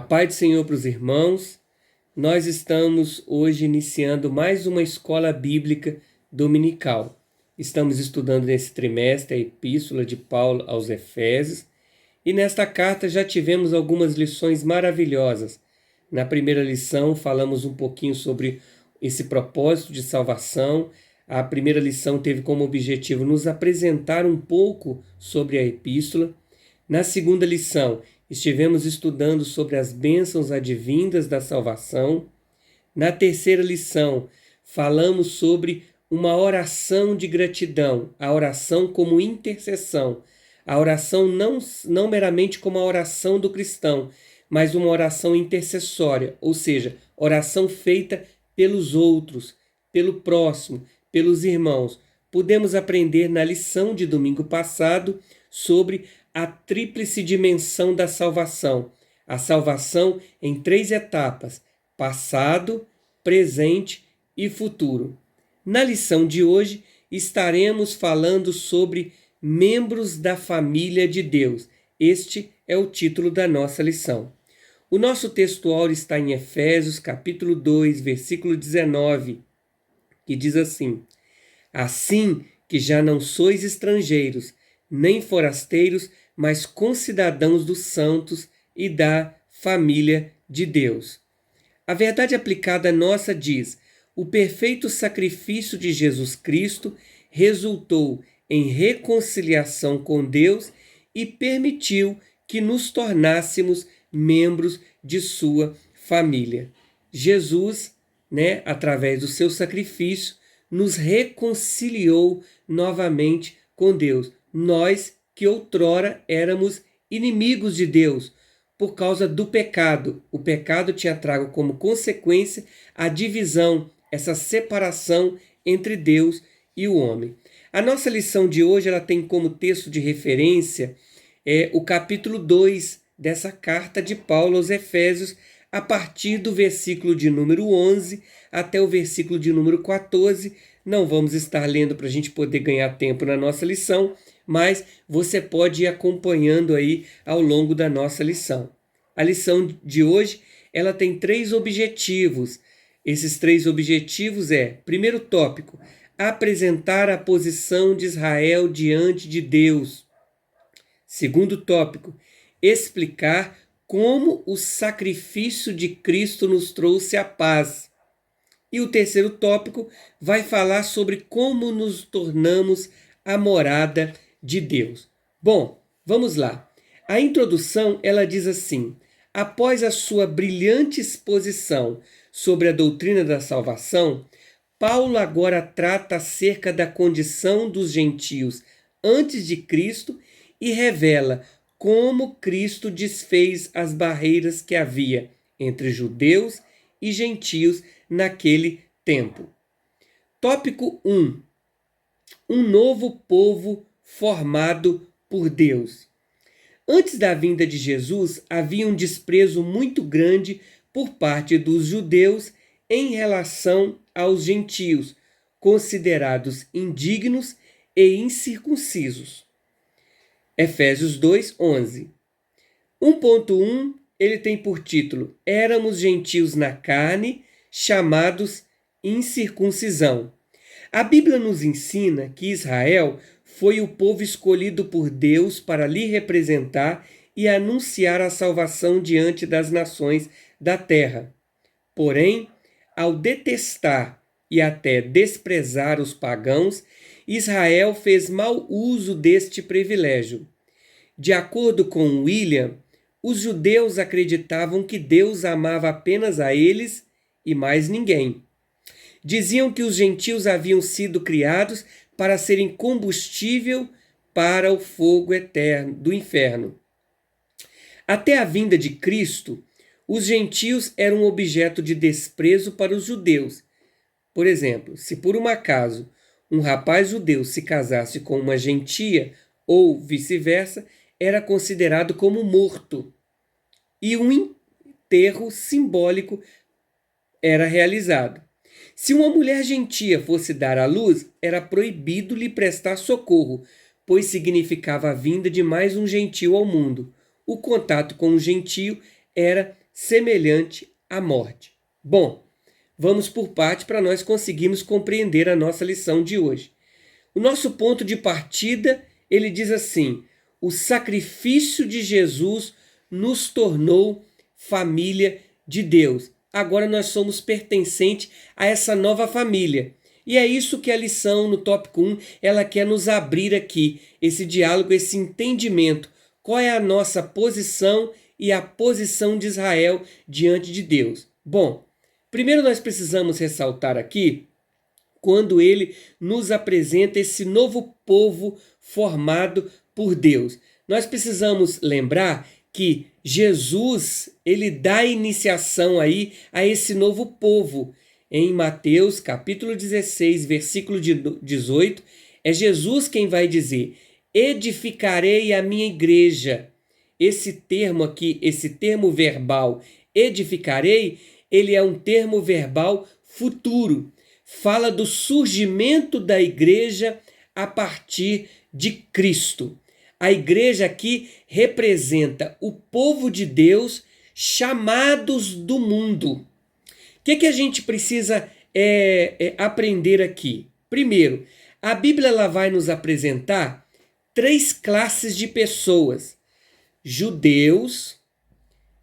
Paz do Senhor para os irmãos. Nós estamos hoje iniciando mais uma escola bíblica dominical. Estamos estudando nesse trimestre a Epístola de Paulo aos Efésios e nesta carta já tivemos algumas lições maravilhosas. Na primeira lição falamos um pouquinho sobre esse propósito de salvação. A primeira lição teve como objetivo nos apresentar um pouco sobre a Epístola. Na segunda lição, estivemos estudando sobre as bênçãos advindas da salvação. Na terceira lição, falamos sobre uma oração de gratidão, a oração como intercessão. A oração não meramente como a oração do cristão, mas uma oração intercessória, ou seja, oração feita pelos outros, pelo próximo, pelos irmãos. Pudemos aprender na lição de domingo passado sobre a tríplice dimensão da salvação. A salvação em 3 etapas: passado, presente e futuro. Na lição de hoje, estaremos falando sobre membros da família de Deus. Este é o título da nossa lição. O nosso textual está em Efésios, capítulo 2, versículo 19, que diz assim: Assim que já não sois estrangeiros, nem forasteiros, mas concidadãos dos santos e da família de Deus. A verdade aplicada nossa diz: o perfeito sacrifício de Jesus Cristo resultou em reconciliação com Deus e permitiu que nos tornássemos membros de sua família. Jesus, através do seu sacrifício, nos reconciliou novamente com Deus. Nós que outrora éramos inimigos de Deus por causa do pecado. O pecado tinha trago como consequência a divisão, essa separação entre Deus e o homem. A nossa lição de hoje ela tem como texto de referência o capítulo 2 dessa carta de Paulo aos Efésios, a partir do versículo de número 11 até o versículo de número 14. Não vamos estar lendo para a gente poder ganhar tempo na nossa lição, mas você pode ir acompanhando aí ao longo da nossa lição. A lição de hoje, ela tem 3 objetivos. Esses 3 objetivos primeiro tópico, apresentar a posição de Israel diante de Deus. Segundo tópico, explicar como o sacrifício de Cristo nos trouxe a paz. E o terceiro tópico vai falar sobre como nos tornamos a morada de Deus. Bom, vamos lá. A introdução, ela diz assim: após a sua brilhante exposição sobre a doutrina da salvação, Paulo agora trata acerca da condição dos gentios antes de Cristo e revela como Cristo desfez as barreiras que havia entre judeus e gentios naquele tempo. Tópico 1. Um novo povo formado por Deus. Antes da vinda de Jesus, havia um desprezo muito grande por parte dos judeus em relação aos gentios, considerados indignos e incircuncisos. Efésios 2, 11. 1.1, ele tem por título: Éramos gentios na carne, chamados incircuncisão. A Bíblia nos ensina que Israel foi o povo escolhido por Deus para lhe representar e anunciar a salvação diante das nações da terra. Porém, ao detestar e até desprezar os pagãos, Israel fez mau uso deste privilégio. De acordo com William, os judeus acreditavam que Deus amava apenas a eles e mais ninguém. Diziam que os gentios haviam sido criados para serem combustível para o fogo eterno do inferno. Até a vinda de Cristo, os gentios eram objeto de desprezo para os judeus. Por exemplo, se por um acaso um rapaz judeu se casasse com uma gentia ou vice-versa, era considerado como morto. E um enterro simbólico era realizado. Se uma mulher gentia fosse dar à luz, era proibido lhe prestar socorro, pois significava a vinda de mais um gentio ao mundo. O contato com o gentio era semelhante à morte. Bom, vamos por parte para nós conseguirmos compreender a nossa lição de hoje. O nosso ponto de partida, ele diz assim: o sacrifício de Jesus nos tornou família de Deus. Agora nós somos pertencentes a essa nova família. E é isso que a lição no tópico 1, ela quer nos abrir aqui, esse diálogo, esse entendimento. Qual é a nossa posição e a posição de Israel diante de Deus? Bom, primeiro nós precisamos ressaltar aqui quando ele nos apresenta esse novo povo formado por Deus. Nós precisamos lembrar que Jesus, ele dá iniciação aí a esse novo povo. Em Mateus, capítulo 16, versículo 18, é Jesus quem vai dizer: edificarei a minha igreja. Esse termo aqui, esse termo verbal, edificarei, ele é um termo verbal futuro. Fala do surgimento da igreja a partir de Cristo. A igreja aqui representa o povo de Deus chamados do mundo. O que a gente precisa aprender aqui? Primeiro, a Bíblia ela vai nos apresentar 3 classes de pessoas: judeus,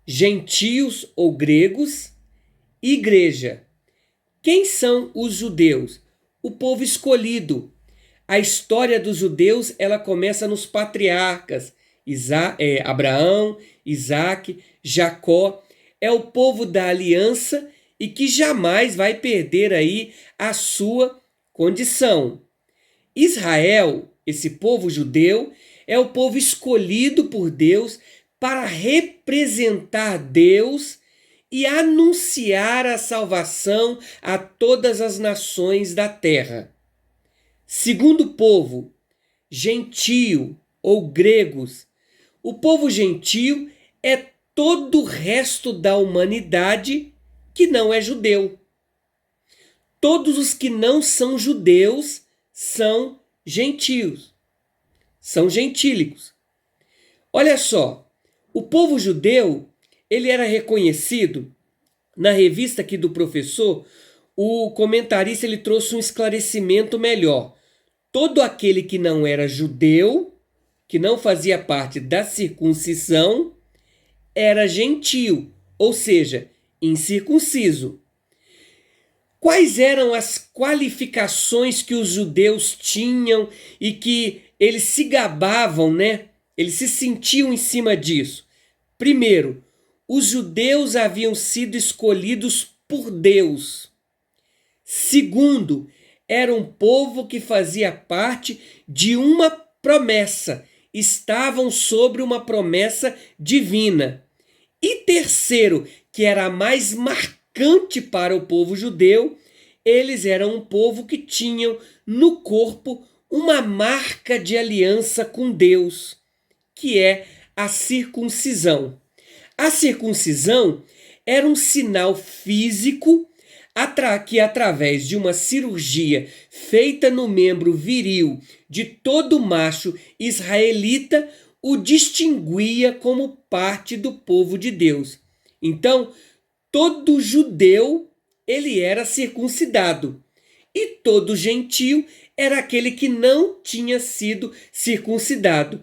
gentios ou gregos, igreja. Quem são os judeus? O povo escolhido. A história dos judeus ela começa nos patriarcas, Abraão, Isaac, Jacó. É o povo da aliança e que jamais vai perder aí a sua condição. Israel, esse povo judeu, é o povo escolhido por Deus para representar Deus e anunciar a salvação a todas as nações da terra. Segundo povo, gentio ou gregos. O povo gentio é todo o resto da humanidade que não é judeu. Todos os que não são judeus são gentios, são gentílicos. Olha só, o povo judeu, ele era reconhecido, na revista aqui do professor, o comentarista ele trouxe um esclarecimento melhor. Todo aquele que não era judeu, que não fazia parte da circuncisão, era gentio, ou seja, incircunciso. Quais eram as qualificações que os judeus tinham e que eles se gabavam, né? Eles se sentiam em cima disso. Primeiro, os judeus haviam sido escolhidos por Deus. Segundo, era um povo que fazia parte de uma promessa, estavam sobre uma promessa divina. E terceiro, que era a mais marcante para o povo judeu, eles eram um povo que tinham no corpo uma marca de aliança com Deus, que é a circuncisão. A circuncisão era um sinal físico que, através de uma cirurgia feita no membro viril de todo macho israelita, o distinguia como parte do povo de Deus. Então, todo judeu ele era circuncidado e todo gentio era aquele que não tinha sido circuncidado.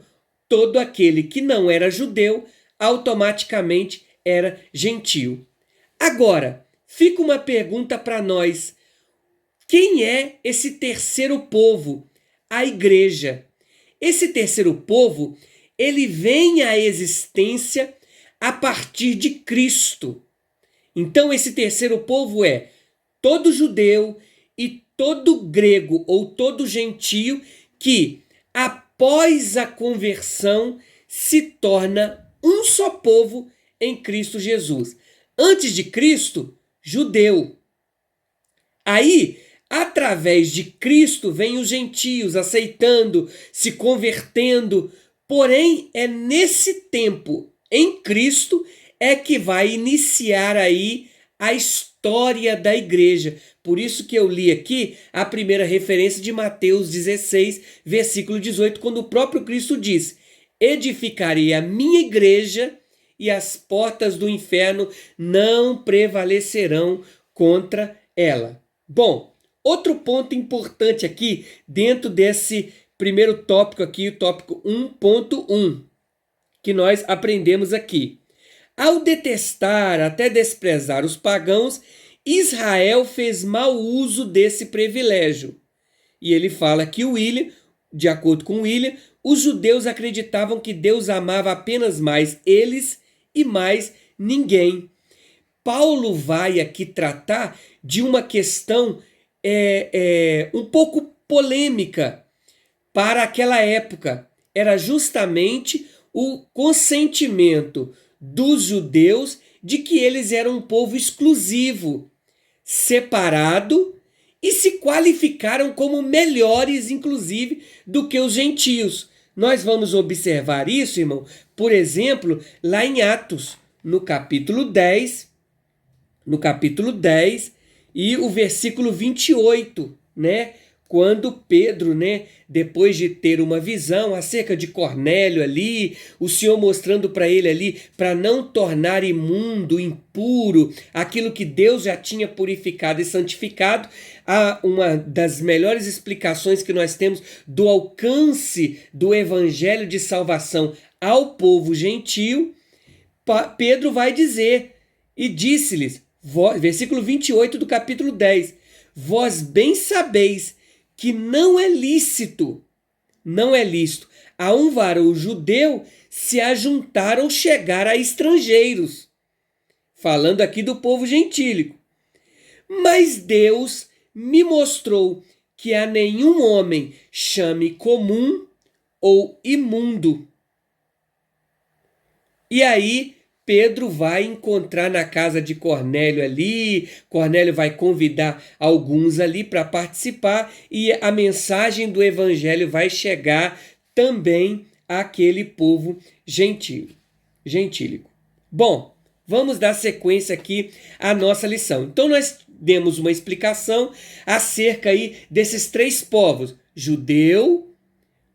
Todo aquele que não era judeu automaticamente era gentio. Agora, fica uma pergunta para nós. Quem é esse terceiro povo? A igreja. Esse terceiro povo, ele vem à existência a partir de Cristo. Então, esse terceiro povo é todo judeu e todo grego ou todo gentio que, após a conversão, se torna um só povo em Cristo Jesus. Antes de Cristo, judeu. Aí, através de Cristo, vêm os gentios aceitando, se convertendo. Porém, é nesse tempo, em Cristo, é que vai iniciar aí a história da igreja. Por isso que eu li aqui a primeira referência de Mateus 16, versículo 18, quando o próprio Cristo diz: edificarei a minha igreja e as portas do inferno não prevalecerão contra ela. Bom, outro ponto importante aqui dentro desse primeiro tópico aqui, o tópico 1.1, que nós aprendemos aqui. Ao detestar, até desprezar os pagãos, Israel fez mau uso desse privilégio. E ele fala que de acordo com William, os judeus acreditavam que Deus amava apenas mais eles e mais ninguém. Paulo vai aqui tratar de uma questão um pouco polêmica para aquela época. Era justamente o consentimento dos judeus de que eles eram um povo exclusivo, separado, e se qualificaram como melhores, inclusive, do que os gentios. Nós vamos observar isso, irmão, por exemplo, lá em Atos, no capítulo 10 e o versículo 28, né? Quando Pedro, né, depois de ter uma visão acerca de Cornélio ali, o Senhor mostrando para ele ali, para não tornar imundo, impuro, aquilo que Deus já tinha purificado e santificado, uma das melhores explicações que nós temos do alcance do evangelho de salvação ao povo gentio, Pedro vai dizer, e disse-lhes, versículo 28 do capítulo 10, vós bem sabeis que não é lícito a um varão judeu se ajuntar ou chegar a estrangeiros. Falando aqui do povo gentílico. Mas Deus me mostrou que a nenhum homem chame comum ou imundo. E aí Pedro vai encontrar na casa de Cornélio ali, Cornélio vai convidar alguns ali para participar e a mensagem do evangelho vai chegar também àquele povo gentílico. Bom, vamos dar sequência aqui à nossa lição. Então nós demos uma explicação acerca aí desses três povos, judeu,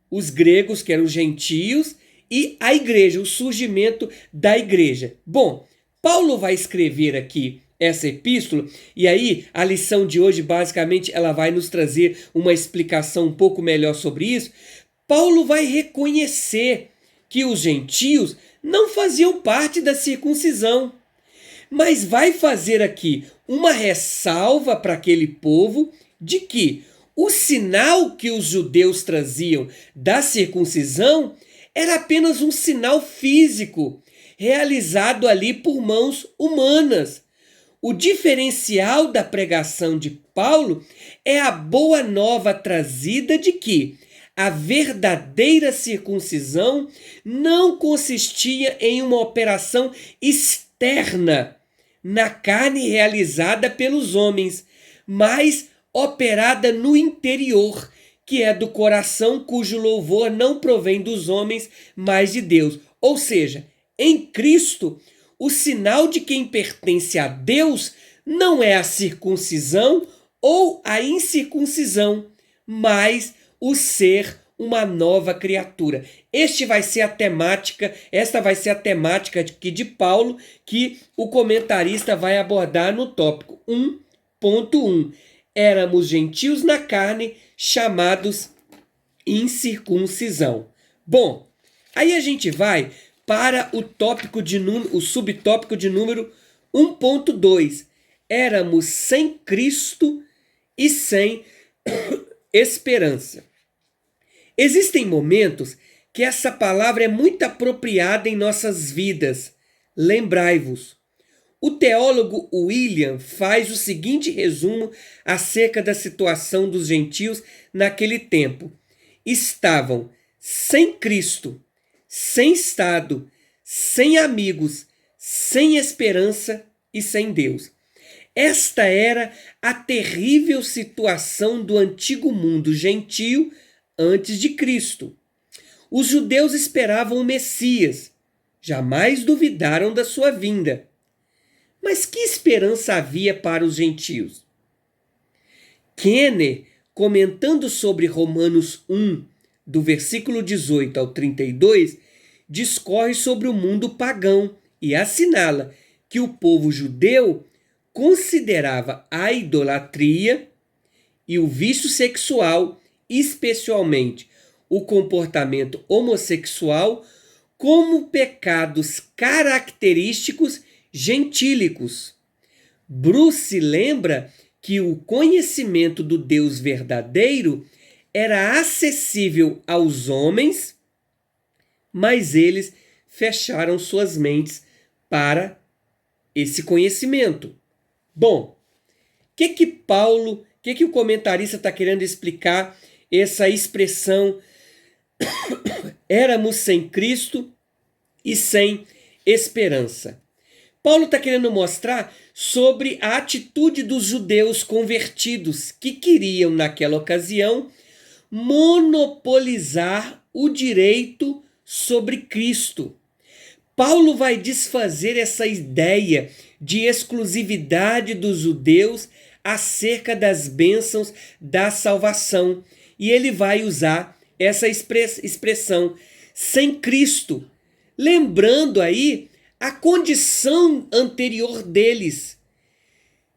os gregos que eram gentios, e a igreja, o surgimento da igreja. Bom, Paulo vai escrever aqui essa epístola, e aí a lição de hoje, basicamente, ela vai nos trazer uma explicação um pouco melhor sobre isso. Paulo vai reconhecer que os gentios não faziam parte da circuncisão, mas vai fazer aqui uma ressalva para aquele povo de que o sinal que os judeus traziam da circuncisão era apenas um sinal físico, realizado ali por mãos humanas. O diferencial da pregação de Paulo é a boa nova trazida de que a verdadeira circuncisão não consistia em uma operação externa na carne realizada pelos homens, mas operada no interior, que é do coração cujo louvor não provém dos homens, mas de Deus. Ou seja, em Cristo, o sinal de quem pertence a Deus não é a circuncisão ou a incircuncisão, mas o ser uma nova criatura. Esta vai ser a temática aqui de Paulo, que o comentarista vai abordar no tópico 1.1. Éramos gentios na carne, chamados incircuncisão. Bom, aí a gente vai para o subtópico de número 1.2. Éramos sem Cristo e sem esperança. Existem momentos que essa palavra é muito apropriada em nossas vidas. Lembrai-vos. O teólogo William faz o seguinte resumo acerca da situação dos gentios naquele tempo. Estavam sem Cristo, sem Estado, sem amigos, sem esperança e sem Deus. Esta era a terrível situação do antigo mundo gentio antes de Cristo. Os judeus esperavam o Messias, jamais duvidaram da sua vinda. Mas que esperança havia para os gentios? Kenner, comentando sobre Romanos 1, do versículo 18 ao 32, discorre sobre o mundo pagão e assinala que o povo judeu considerava a idolatria e o vício sexual, especialmente o comportamento homossexual, como pecados característicos gentílicos. Bruce lembra que o conhecimento do Deus verdadeiro era acessível aos homens, mas eles fecharam suas mentes para esse conhecimento. Bom, o que o comentarista está querendo explicar essa expressão éramos sem Cristo e sem esperança? Paulo está querendo mostrar sobre a atitude dos judeus convertidos que queriam, naquela ocasião, monopolizar o direito sobre Cristo. Paulo vai desfazer essa ideia de exclusividade dos judeus acerca das bênçãos da salvação. E ele vai usar essa expressão, sem Cristo, lembrando aí a condição anterior deles,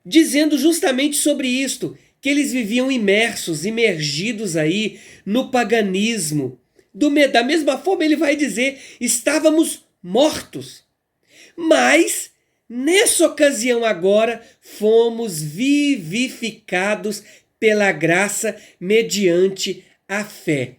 dizendo justamente sobre isto, que eles viviam imergidos aí no paganismo. Da mesma forma ele vai dizer, estávamos mortos, mas nessa ocasião agora fomos vivificados pela graça mediante a fé.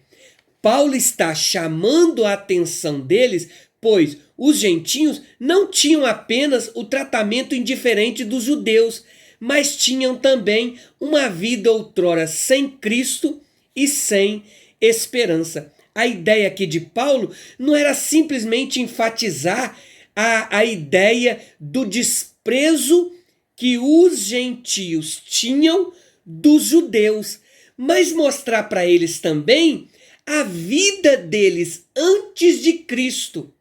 Paulo está chamando a atenção deles, pois os gentios não tinham apenas o tratamento indiferente dos judeus, mas tinham também uma vida outrora sem Cristo e sem esperança. A ideia aqui de Paulo não era simplesmente enfatizar a ideia do desprezo que os gentios tinham dos judeus, mas mostrar para eles também a vida deles antes de Cristo,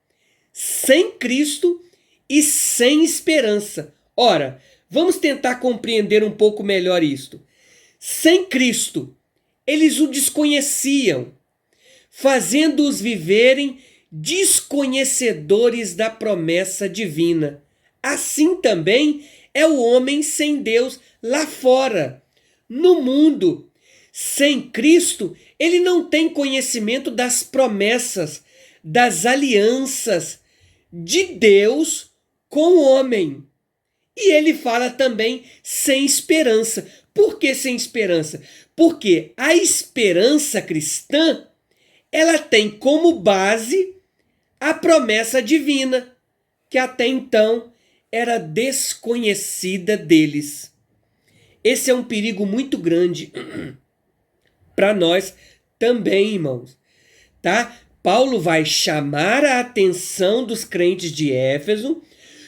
sem Cristo e sem esperança. Ora, vamos tentar compreender um pouco melhor isto. Sem Cristo, eles o desconheciam, fazendo-os viverem desconhecedores da promessa divina. Assim também é o homem sem Deus lá fora, no mundo. Sem Cristo, ele não tem conhecimento das promessas, das alianças de Deus com o homem. E ele fala também sem esperança. Por que sem esperança? Porque a esperança cristã, ela tem como base a promessa divina, que até então era desconhecida deles. Esse é um perigo muito grande para nós também, irmãos. Tá? Paulo vai chamar a atenção dos crentes de Éfeso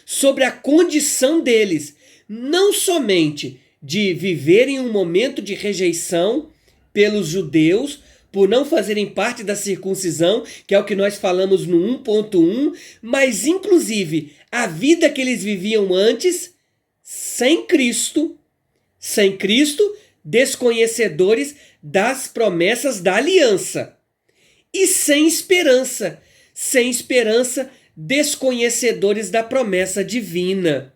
sobre a condição deles, não somente de viverem um momento de rejeição pelos judeus, por não fazerem parte da circuncisão, que é o que nós falamos no 1.1, mas inclusive a vida que eles viviam antes, sem Cristo, desconhecedores das promessas da aliança, e sem esperança, desconhecedores da promessa divina,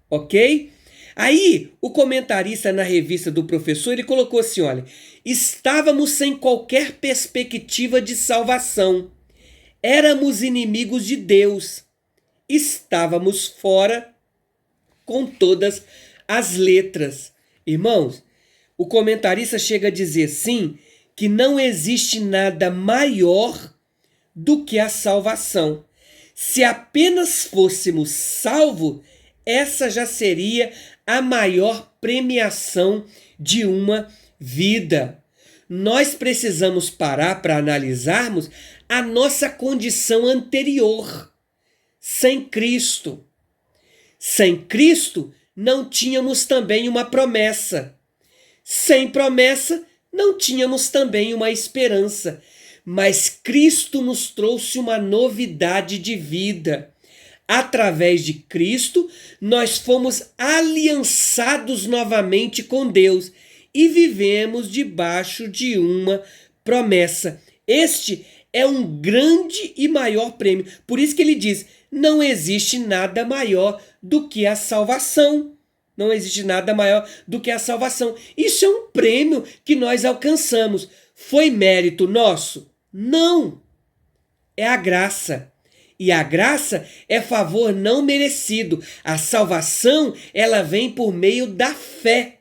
ok? Aí, o comentarista na revista do professor, ele colocou assim, olha, estávamos sem qualquer perspectiva de salvação, éramos inimigos de Deus, estávamos fora com todas as letras. Irmãos, o comentarista chega a dizer, sim, que não existe nada maior do que a salvação. Se apenas fôssemos salvos, essa já seria a maior premiação de uma vida. Nós precisamos parar para analisarmos a nossa condição anterior, sem Cristo. Sem Cristo, não tínhamos também uma promessa. Sem promessa, não tínhamos também uma esperança. Mas Cristo nos trouxe uma novidade de vida. Através de Cristo, nós fomos aliançados novamente com Deus e vivemos debaixo de uma promessa. Este é um grande e maior prêmio. Por isso que ele diz, não existe nada maior do que a salvação. Não existe nada maior do que a salvação. Isso é um prêmio que nós alcançamos. Foi mérito nosso? Não. É a graça. E a graça é favor não merecido. A salvação, ela vem por meio da fé.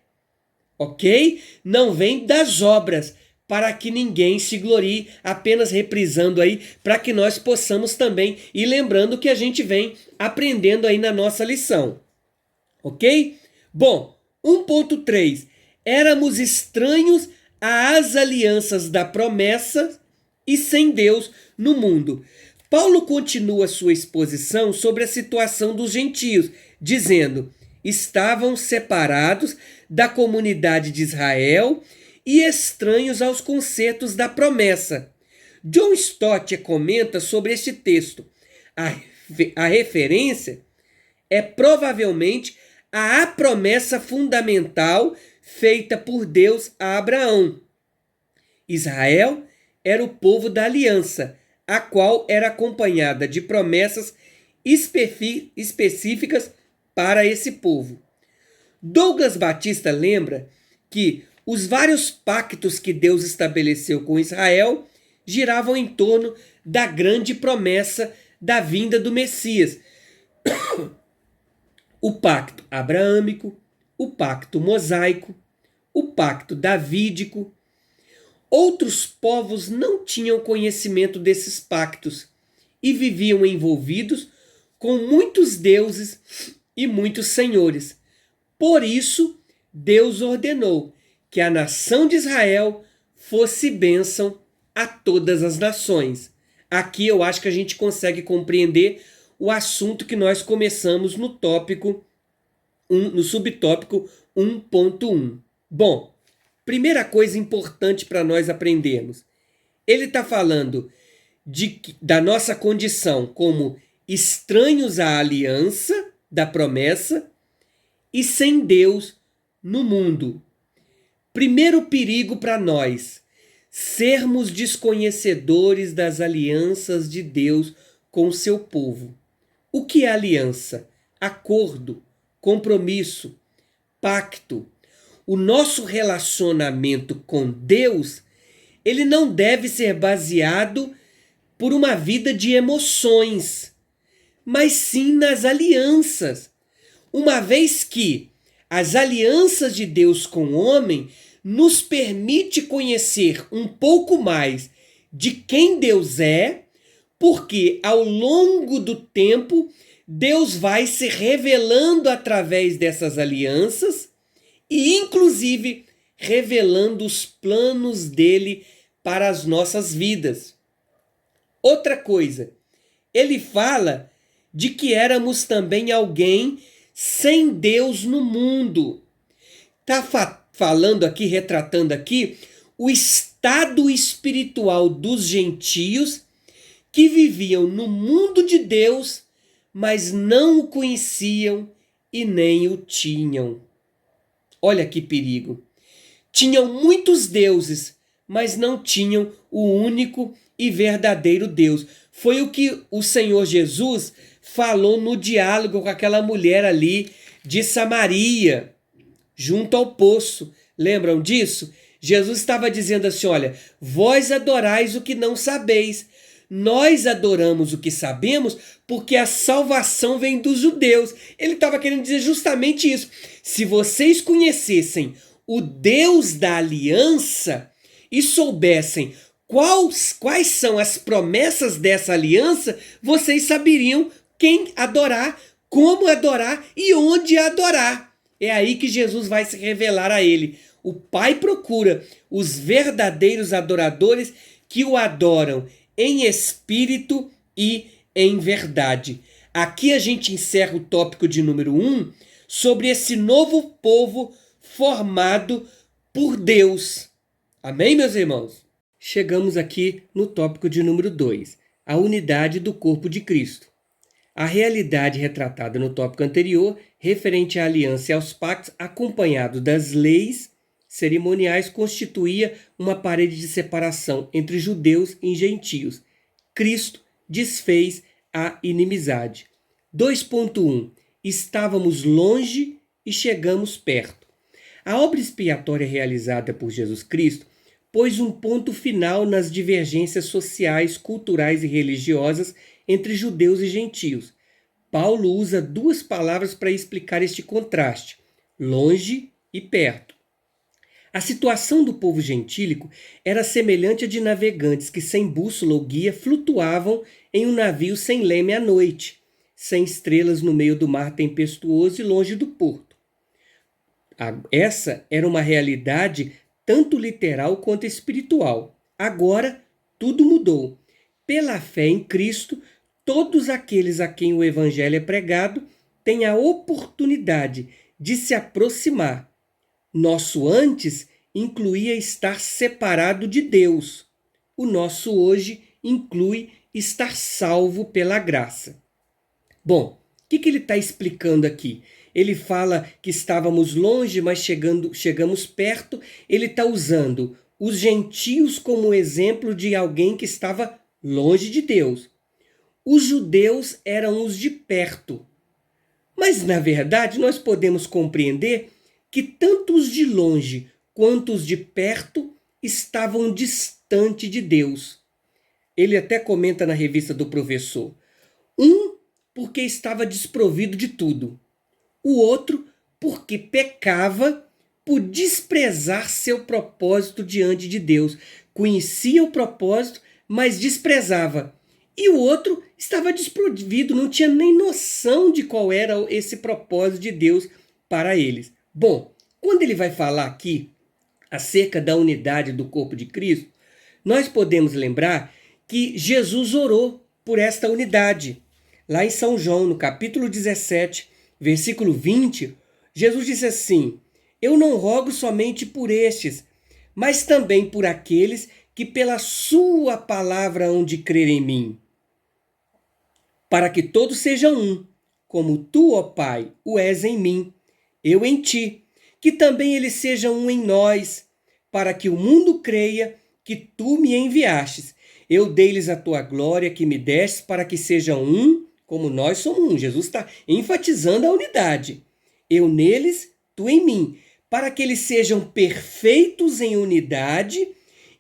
Ok? Não vem das obras, para que ninguém se glorie, apenas reprisando aí, para que nós possamos também ir lembrando que a gente vem aprendendo aí na nossa lição. Ok? Bom, 1.3. Éramos estranhos às alianças da promessa e sem Deus no mundo. Paulo continua sua exposição sobre a situação dos gentios, dizendo: estavam separados da comunidade de Israel e estranhos aos concertos da promessa. John Stott comenta sobre este texto. A referência é provavelmente a promessa fundamental feita por Deus a Abraão. Israel era o povo da aliança, a qual era acompanhada de promessas específicas para esse povo. Douglas Batista lembra que os vários pactos que Deus estabeleceu com Israel giravam em torno da grande promessa da vinda do Messias. O pacto abraâmico, o pacto mosaico, o pacto davídico. Outros povos não tinham conhecimento desses pactos e viviam envolvidos com muitos deuses e muitos senhores. Por isso, Deus ordenou que a nação de Israel fosse bênção a todas as nações. Aqui eu acho que a gente consegue compreender o assunto que nós começamos no tópico 1, no subtópico 1.1. Bom, primeira coisa importante para nós aprendermos. Ele está falando da nossa condição como estranhos à aliança da promessa e sem Deus no mundo. Primeiro perigo para nós, sermos desconhecedores das alianças de Deus com o seu povo. O que é aliança? Acordo, compromisso, pacto. O nosso relacionamento com Deus, ele não deve ser baseado por uma vida de emoções, mas sim nas alianças. Uma vez que as alianças de Deus com o homem nos permite conhecer um pouco mais de quem Deus é, porque ao longo do tempo Deus vai se revelando através dessas alianças e inclusive revelando os planos dele para as nossas vidas. Outra coisa, ele fala de que éramos também alguém sem Deus no mundo. Está falando aqui, retratando aqui, o estado espiritual dos gentios que viviam no mundo de Deus, mas não o conheciam e nem o tinham. Olha que perigo. Tinham muitos deuses, mas não tinham o único e verdadeiro Deus. Foi o que o Senhor Jesus falou no diálogo com aquela mulher ali de Samaria, junto ao poço. Lembram disso? Jesus estava dizendo assim: olha, vós adorais o que não sabeis. Nós adoramos o que sabemos porque a salvação vem dos judeus. Ele estava querendo dizer justamente isso. Se vocês conhecessem o Deus da aliança e soubessem quais são as promessas dessa aliança, vocês saberiam quem adorar, como adorar e onde adorar. É aí que Jesus vai se revelar a ele. O Pai procura os verdadeiros adoradores que o adoram em espírito e em verdade. Aqui a gente encerra o tópico de número 1 sobre esse novo povo formado por Deus. Amém, meus irmãos? Chegamos aqui no tópico de número 2, a unidade do corpo de Cristo. A realidade retratada no tópico anterior, referente à aliança e aos pactos, acompanhado das leis cerimoniais, constituía uma parede de separação entre judeus e gentios. Cristo desfez a inimizade. 2.1. Estávamos longe e chegamos perto. A obra expiatória realizada por Jesus Cristo pôs um ponto final nas divergências sociais, culturais e religiosas entre judeus e gentios. Paulo usa duas palavras para explicar este contraste: longe e perto. A situação do povo gentílico era semelhante à de navegantes que, sem bússola ou guia, flutuavam em um navio sem leme à noite, sem estrelas no meio do mar tempestuoso e longe do porto. Essa era uma realidade tanto literal quanto espiritual. Agora, tudo mudou. Pela fé em Cristo, todos aqueles a quem o Evangelho é pregado têm a oportunidade de se aproximar. Nosso antes incluía estar separado de Deus. O nosso hoje inclui estar salvo pela graça. Bom, o que ele está explicando aqui? Ele fala que estávamos longe, mas chegamos perto. Ele está usando os gentios como exemplo de alguém que estava longe de Deus. Os judeus eram os de perto. Mas, na verdade, nós podemos compreender que tanto os de longe quanto os de perto estavam distante de Deus. Ele até comenta na revista do professor: um porque estava desprovido de tudo, o outro porque pecava por desprezar seu propósito diante de Deus. Conhecia o propósito, mas desprezava. E o outro estava desprovido, não tinha nem noção de qual era esse propósito de Deus para eles. Bom, quando ele vai falar aqui acerca da unidade do corpo de Cristo, nós podemos lembrar que Jesus orou por esta unidade. Lá em São João, no capítulo 17, versículo 20, Jesus disse assim: eu não rogo somente por estes, mas também por aqueles que pela sua palavra hão de crer em mim, para que todos sejam um, como tu, ó Pai, o és em mim, eu em ti, que também eles sejam um em nós, para que o mundo creia que tu me enviastes. Eu dei-lhes a tua glória que me deste, para que sejam um, como nós somos um. Jesus está enfatizando a unidade. Eu neles, tu em mim, para que eles sejam perfeitos em unidade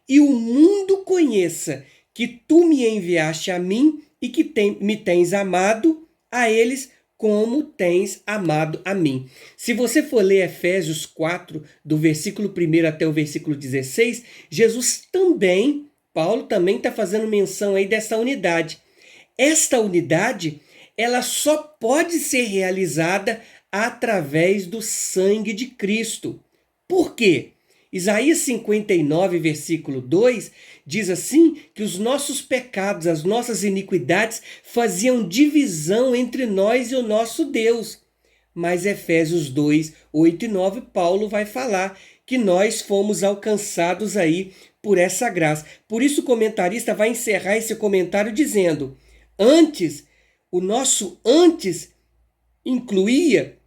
e o mundo conheça que tu me enviaste a mim e que me tens amado a eles como tens amado a mim. Se você for ler Efésios 4, do versículo 1 até o versículo 16, Paulo também está fazendo menção aí dessa unidade. Esta unidade, ela só pode ser realizada através do sangue de Cristo. Por quê? Isaías 59, versículo 2, diz assim que os nossos pecados, as nossas iniquidades faziam divisão entre nós e o nosso Deus. Mas Efésios 2, 8 e 9, Paulo vai falar que nós fomos alcançados aí por essa graça. Por isso o comentarista vai encerrar esse comentário dizendo: o nosso antes incluía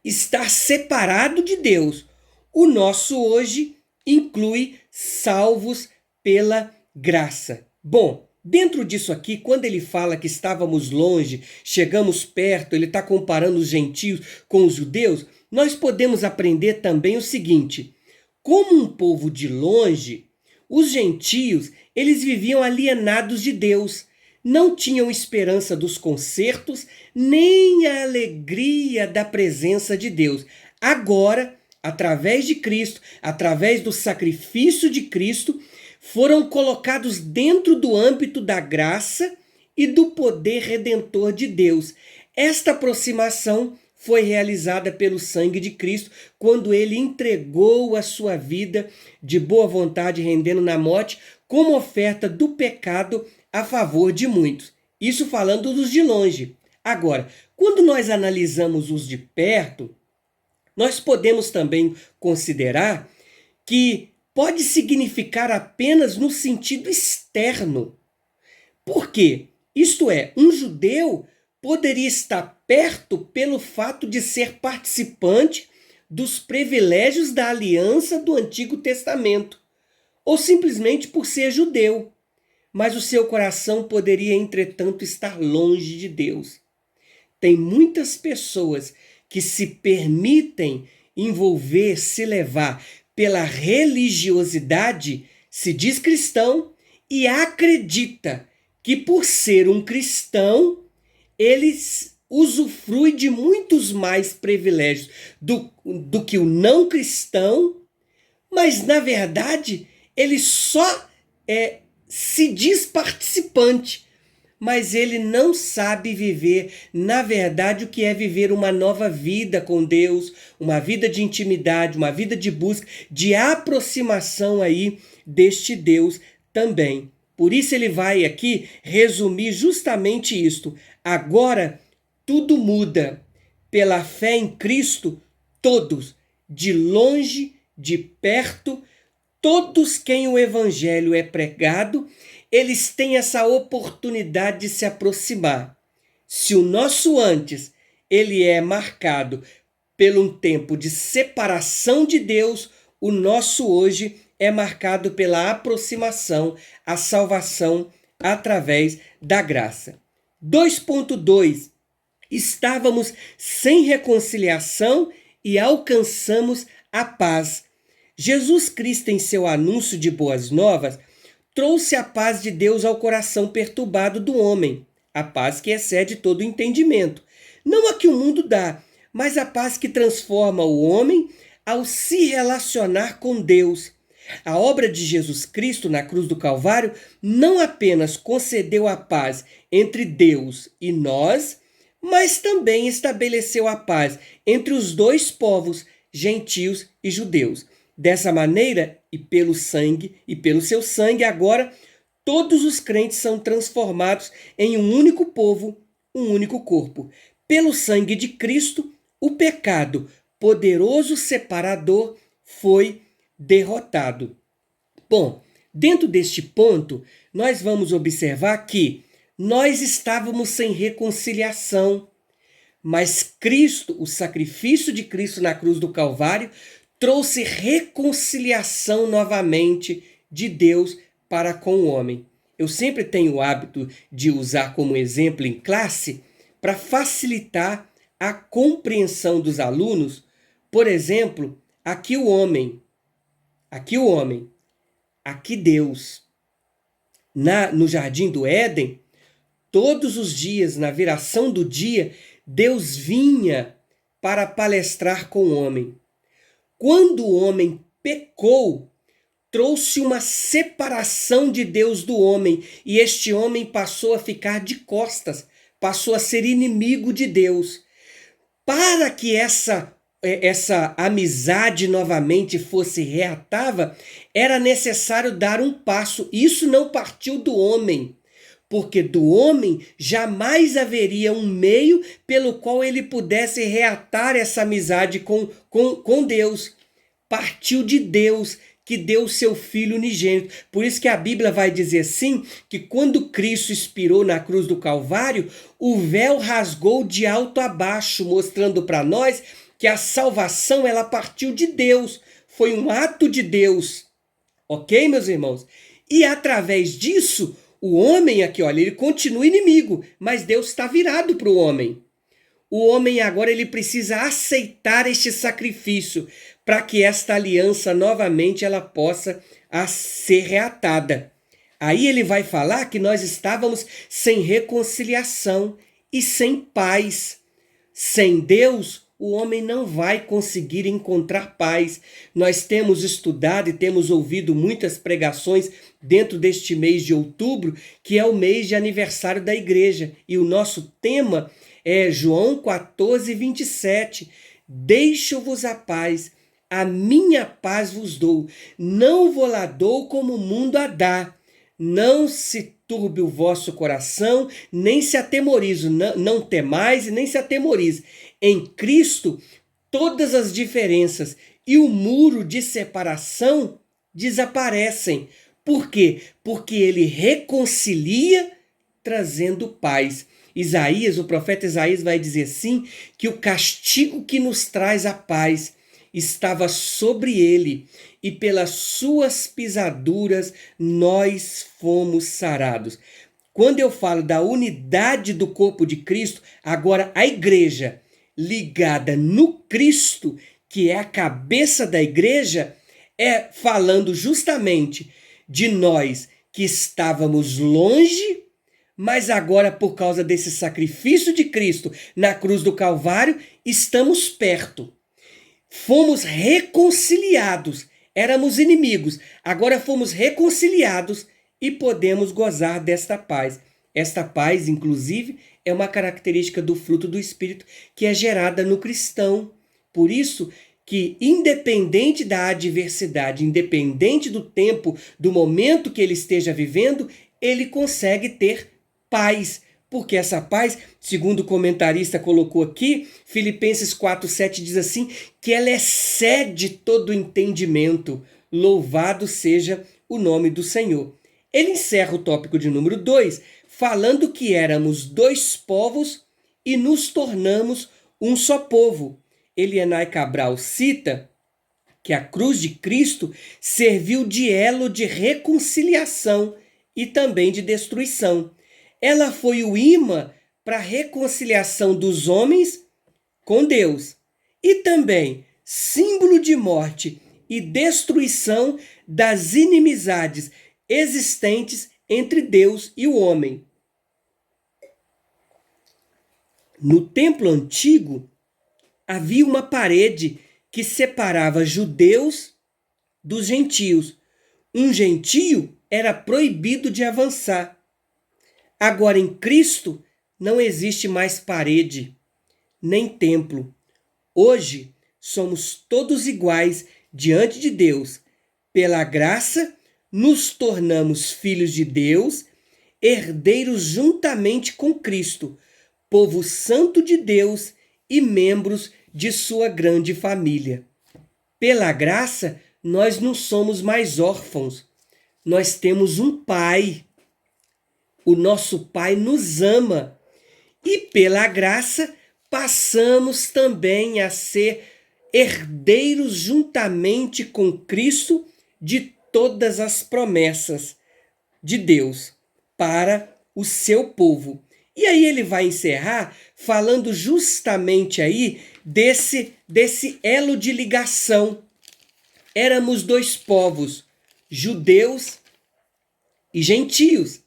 estar separado de Deus. O nosso hoje inclui salvos pela graça. Bom, dentro disso aqui, quando ele fala que estávamos longe, chegamos perto, ele está comparando os gentios com os judeus, nós podemos aprender também o seguinte: como um povo de longe, os gentios, eles viviam alienados de Deus, não tinham esperança dos concertos, nem a alegria da presença de Deus. Agora, através de Cristo, através do sacrifício de Cristo, foram colocados dentro do âmbito da graça e do poder redentor de Deus. Esta aproximação foi realizada pelo sangue de Cristo, quando ele entregou a sua vida de boa vontade, rendendo na morte, como oferta do pecado a favor de muitos. Isso falando dos de longe. Agora, quando nós analisamos os de perto, nós podemos também considerar que pode significar apenas no sentido externo. Por quê? Isto é, um judeu poderia estar perto pelo fato de ser participante dos privilégios da aliança do Antigo Testamento, ou simplesmente por ser judeu. mas o seu coração poderia, entretanto, estar longe de Deus. Tem muitas pessoas que se permitem envolver, se levar pela religiosidade, se diz cristão e acredita que por ser um cristão, eles usufrui de muitos mais privilégios do que o não cristão, mas na verdade ele só se diz participante, mas ele não sabe viver, na verdade, o que é viver uma nova vida com Deus, uma vida de intimidade, uma vida de busca, de aproximação aí deste Deus também. Por isso ele vai aqui resumir justamente isto. Agora tudo muda. Pela fé em Cristo, todos, de longe, de perto, todos quem o evangelho é pregado, eles têm essa oportunidade de se aproximar. Se o nosso antes, ele é marcado por um tempo de separação de Deus, o nosso hoje é marcado pela aproximação, a salvação através da graça. 2.2. Estávamos sem reconciliação e alcançamos a paz. Jesus Cristo, em seu anúncio de boas novas, trouxe a paz de Deus ao coração perturbado do homem, a paz que excede todo o entendimento. Não a que o mundo dá, mas a paz que transforma o homem ao se relacionar com Deus. A obra de Jesus Cristo na cruz do Calvário não apenas concedeu a paz entre Deus e nós, mas também estabeleceu a paz entre os dois povos, gentios e judeus. Dessa maneira, e pelo seu sangue, agora todos os crentes são transformados em um único povo, um único corpo. Pelo sangue de Cristo, o pecado, poderoso separador, foi derrotado. Bom, dentro deste ponto, nós vamos observar que nós estávamos sem reconciliação, mas Cristo, o sacrifício de Cristo na cruz do Calvário, trouxe reconciliação novamente de Deus para com o homem. Eu sempre tenho o hábito de usar como exemplo em classe para facilitar a compreensão dos alunos. Por exemplo, aqui o homem, aqui Deus. No Jardim do Éden, todos os dias, na viração do dia, Deus vinha para palestrar com o homem. Quando o homem pecou, trouxe uma separação de Deus do homem, e este homem passou a ficar de costas, passou a ser inimigo de Deus. Para que essa amizade novamente fosse reatada, era necessário dar um passo. Isso não partiu do homem, porque do homem jamais haveria um meio pelo qual ele pudesse reatar essa amizade com Deus. Partiu de Deus, que deu o seu Filho unigênito. Por isso que a Bíblia vai dizer assim, que quando Cristo expirou na cruz do Calvário, o véu rasgou de alto a baixo, mostrando para nós que a salvação ela partiu de Deus, foi um ato de Deus. Ok, meus irmãos? E através disso, o homem aqui, olha, ele continua inimigo, mas Deus está virado para o homem. O homem agora ele precisa aceitar este sacrifício para que esta aliança novamente ela possa ser reatada. Aí ele vai falar que nós estávamos sem reconciliação e sem paz. Sem Deus, o homem não vai conseguir encontrar paz. Nós temos estudado e temos ouvido muitas pregações dentro deste mês de outubro, que é o mês de aniversário da igreja. E o nosso tema é João 14:27. Deixo-vos a paz, a minha paz vos dou. Não vou lá dou como o mundo a dá. Não se turbe o vosso coração, nem se atemorize. Não temais e nem se atemorize. Em Cristo, todas as diferenças e o muro de separação desaparecem. Por quê? Porque ele reconcilia, trazendo paz. O profeta Isaías vai dizer assim, que o castigo que nos traz a paz estava sobre ele, e pelas suas pisaduras nós fomos sarados. Quando eu falo da unidade do corpo de Cristo, agora a igreja ligada no Cristo, que é a cabeça da igreja, é falando justamente de nós que estávamos longe, mas agora, por causa desse sacrifício de Cristo na cruz do Calvário, estamos perto. Fomos reconciliados. Éramos inimigos, agora fomos reconciliados e podemos gozar desta paz. Esta paz, inclusive, é uma característica do fruto do Espírito que é gerada no cristão. Por isso que, independente da adversidade, independente do tempo, do momento que ele esteja vivendo, ele consegue ter paz. Porque essa paz, segundo o comentarista colocou aqui, Filipenses 4,7 diz assim, que ela excede todo entendimento. Louvado seja o nome do Senhor. Ele encerra o tópico de número 2, falando que éramos dois povos e nos tornamos um só povo. Elianai Cabral cita que a cruz de Cristo serviu de elo de reconciliação e também de destruição. Ela foi o imã para a reconciliação dos homens com Deus e também símbolo de morte e destruição das inimizades existentes entre Deus e o homem. No templo antigo, havia uma parede que separava judeus dos gentios. Um gentio era proibido de avançar. Agora, em Cristo, não existe mais parede, nem templo. Hoje, somos todos iguais diante de Deus. Pela graça, nos tornamos filhos de Deus, herdeiros juntamente com Cristo, povo santo de Deus e membros de sua grande família. Pela graça, nós não somos mais órfãos. Nós temos um Pai. O nosso Pai nos ama. E pela graça, passamos também a ser herdeiros juntamente com Cristo de todas as promessas de Deus para o seu povo. E aí ele vai encerrar falando justamente aí desse elo de ligação. Éramos dois povos, judeus e gentios.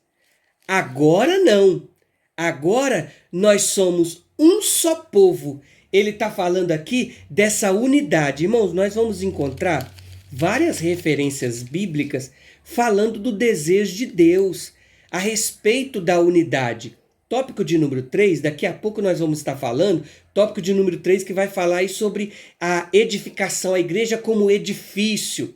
Agora não. Agora nós somos um só povo. Ele está falando aqui dessa unidade. Irmãos, nós vamos encontrar várias referências bíblicas falando do desejo de Deus a respeito da unidade. Tópico de número 3, daqui a pouco nós vamos estar falando, tópico de número 3 que vai falar aí sobre a edificação, a igreja como edifício.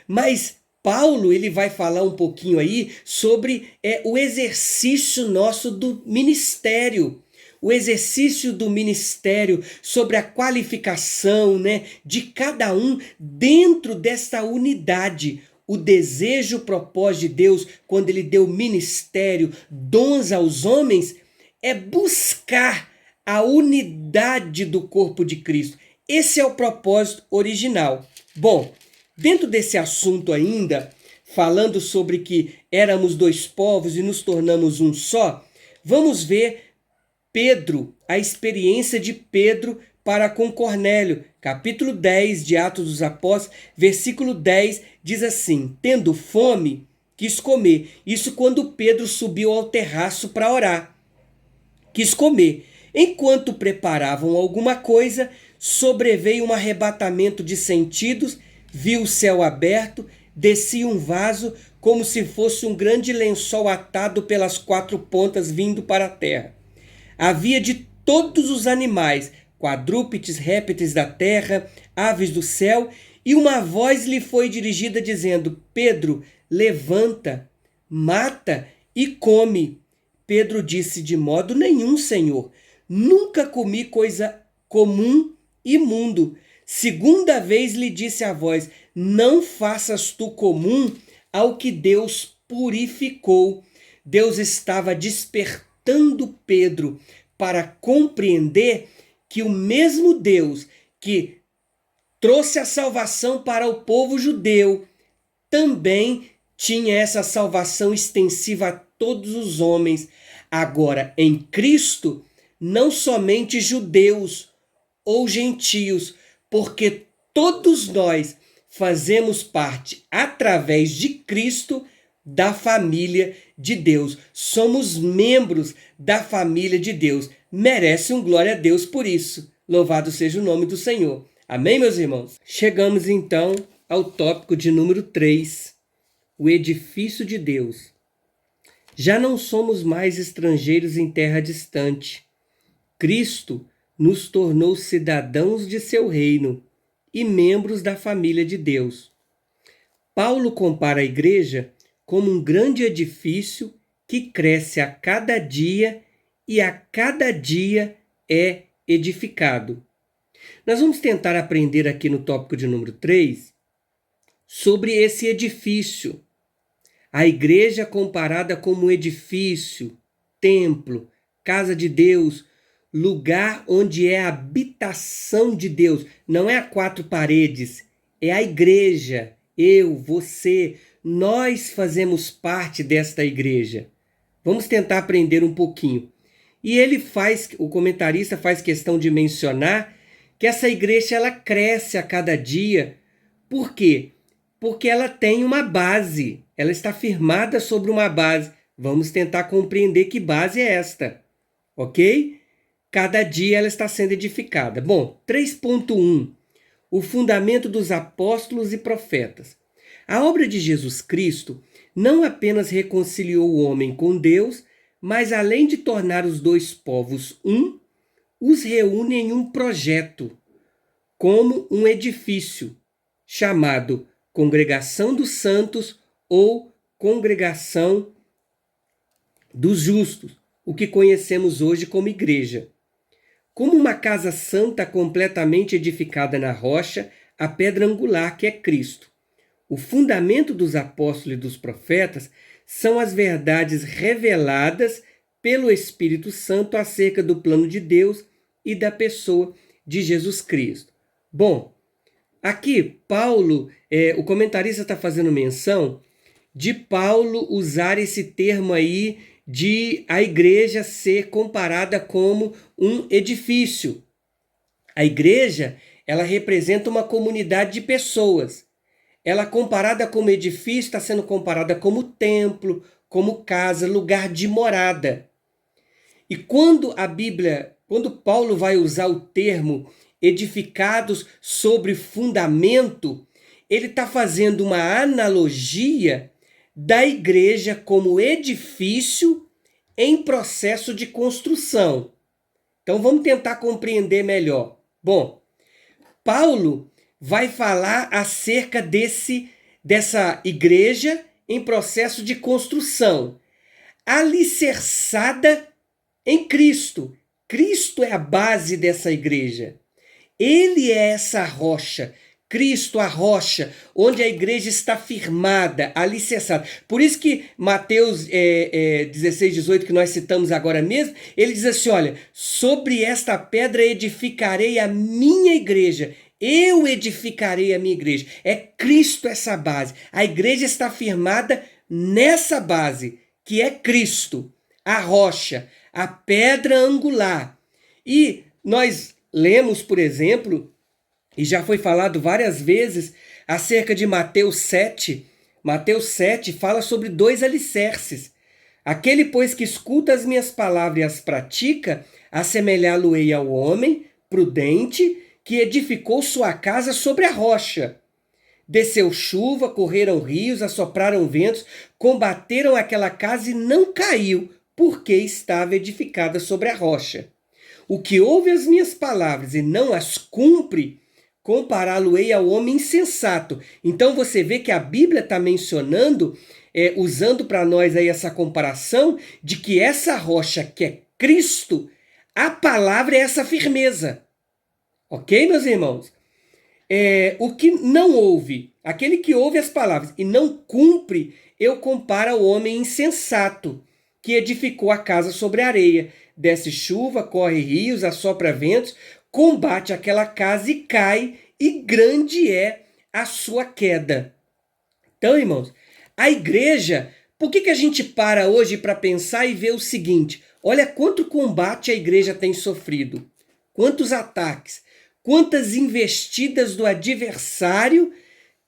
Mas Paulo, ele vai falar um pouquinho aí sobre o exercício nosso do ministério. O exercício do ministério, sobre a qualificação, de cada um dentro desta unidade. O desejo, o propósito de Deus, quando ele deu ministério, dons aos homens, é buscar a unidade do corpo de Cristo. Esse é o propósito original. Bom, dentro desse assunto ainda, falando sobre que éramos dois povos e nos tornamos um só, vamos ver Pedro, a experiência de Pedro para com Cornélio. Capítulo 10 de Atos dos Apóstolos, versículo 10, diz assim: tendo fome, quis comer. Isso quando Pedro subiu ao terraço para orar. Quis comer. Enquanto preparavam alguma coisa, sobreveio um arrebatamento de sentidos, viu o céu aberto, descia um vaso como se fosse um grande lençol atado pelas quatro pontas vindo para a terra. Havia de todos os animais, quadrúpedes, répteis da terra, aves do céu, e uma voz lhe foi dirigida dizendo: Pedro, levanta, mata e come. Pedro disse: de modo nenhum, Senhor, nunca comi coisa comum e imundo. Segunda vez lhe disse a voz: não faças tu comum ao que Deus purificou. Deus estava despertando Pedro para compreender que o mesmo Deus que trouxe a salvação para o povo judeu, também tinha essa salvação extensiva a todos os homens. Agora, em Cristo, não somente judeus ou gentios, porque todos nós fazemos parte, através de Cristo, da família de Deus. Somos membros da família de Deus. Merece um glória a Deus por isso. Louvado seja o nome do Senhor. Amém, meus irmãos? Chegamos então ao tópico de número 3, o edifício de Deus. Já não somos mais estrangeiros em terra distante. Cristo nos tornou cidadãos de seu reino e membros da família de Deus. Paulo compara a igreja como um grande edifício que cresce a cada dia e a cada dia é edificado. Nós vamos tentar aprender aqui no tópico de número 3 sobre esse edifício. A igreja comparada como edifício, templo, casa de Deus, lugar onde é a habitação de Deus. Não é a quatro paredes, é a igreja. Eu, você, nós fazemos parte desta igreja. Vamos tentar aprender um pouquinho. E o comentarista faz questão de mencionar que essa igreja ela cresce a cada dia. Por quê? Porque ela tem uma base, ela está firmada sobre uma base. Vamos tentar compreender que base é esta, ok? Cada dia ela está sendo edificada. Bom, 3.1, o fundamento dos apóstolos e profetas. A obra de Jesus Cristo não apenas reconciliou o homem com Deus, mas além de tornar os dois povos um, os reúne em um projeto, como um edifício, chamado Congregação dos Santos ou Congregação dos Justos, o que conhecemos hoje como igreja. Como uma casa santa completamente edificada na rocha, a pedra angular que é Cristo. O fundamento dos apóstolos e dos profetas são as verdades reveladas pelo Espírito Santo acerca do plano de Deus e da pessoa de Jesus Cristo. Bom, aqui Paulo, o comentarista está fazendo menção de Paulo usar esse termo aí de a igreja ser comparada como um edifício. A igreja, ela representa uma comunidade de pessoas. Ela comparada como edifício está sendo comparada como templo, como casa, lugar de morada. E quando Paulo vai usar o termo edificados sobre fundamento, ele está fazendo uma analogia da igreja como edifício em processo de construção. Então vamos tentar compreender melhor. Bom, Paulo vai falar acerca dessa igreja em processo de construção, alicerçada em Cristo. Cristo é a base dessa igreja. Ele é essa rocha. Cristo, a rocha, onde a igreja está firmada, alicerçada. Por isso que Mateus 16, 18, que nós citamos agora mesmo, ele diz assim, olha, sobre esta pedra edificarei a minha igreja. Eu edificarei a minha igreja. É Cristo essa base. A igreja está firmada nessa base, que é Cristo, a rocha, a pedra angular. E nós lemos, por exemplo, e já foi falado várias vezes acerca de Mateus 7. Mateus 7 fala sobre 2 alicerces. Aquele, pois, que escuta as minhas palavras e as pratica, assemelhá-lo-ei ao homem prudente que edificou sua casa sobre a rocha. Desceu chuva, correram rios, assopraram ventos, combateram aquela casa e não caiu, porque estava edificada sobre a rocha. O que ouve as minhas palavras e não as cumpre, compará-lo-ei ao homem insensato. Então você vê que a Bíblia está mencionando, usando para nós aí essa comparação, de que essa rocha que é Cristo, a palavra é essa firmeza. Ok, meus irmãos? O que não ouve, aquele que ouve as palavras e não cumpre, eu comparo ao homem insensato, que edificou a casa sobre a areia. Desce chuva, corre rios, assopra ventos, combate aquela casa e cai, e grande é a sua queda. Então, irmãos, a igreja, por que a gente para hoje para pensar e ver o seguinte? Olha quanto combate a igreja tem sofrido, quantos ataques, quantas investidas do adversário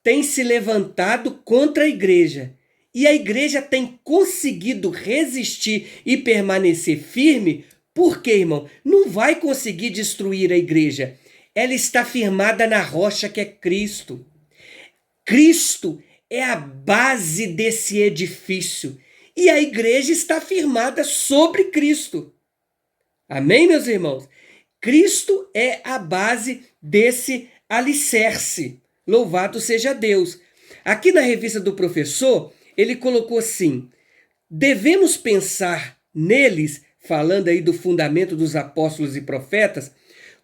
têm se levantado contra a igreja. E a igreja tem conseguido resistir e permanecer firme. Por quê, irmão? Não vai conseguir destruir a igreja. Ela está firmada na rocha que é Cristo. Cristo é a base desse edifício. E a igreja está firmada sobre Cristo. Amém, meus irmãos? Cristo é a base desse alicerce. Louvado seja Deus. Aqui na revista do professor, ele colocou assim: devemos pensar neles, falando aí do fundamento dos apóstolos e profetas,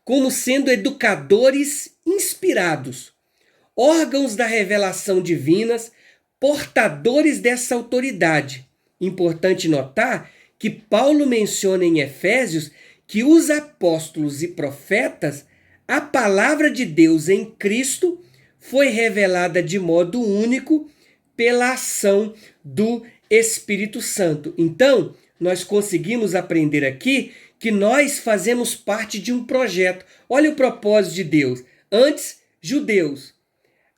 como sendo educadores inspirados, órgãos da revelação divinas, portadores dessa autoridade. Importante notar que Paulo menciona em Efésios que os apóstolos e profetas, a palavra de Deus em Cristo, foi revelada de modo único pela ação do Espírito Santo. Então, nós conseguimos aprender aqui que nós fazemos parte de um projeto. Olha o propósito de Deus. Antes, judeus.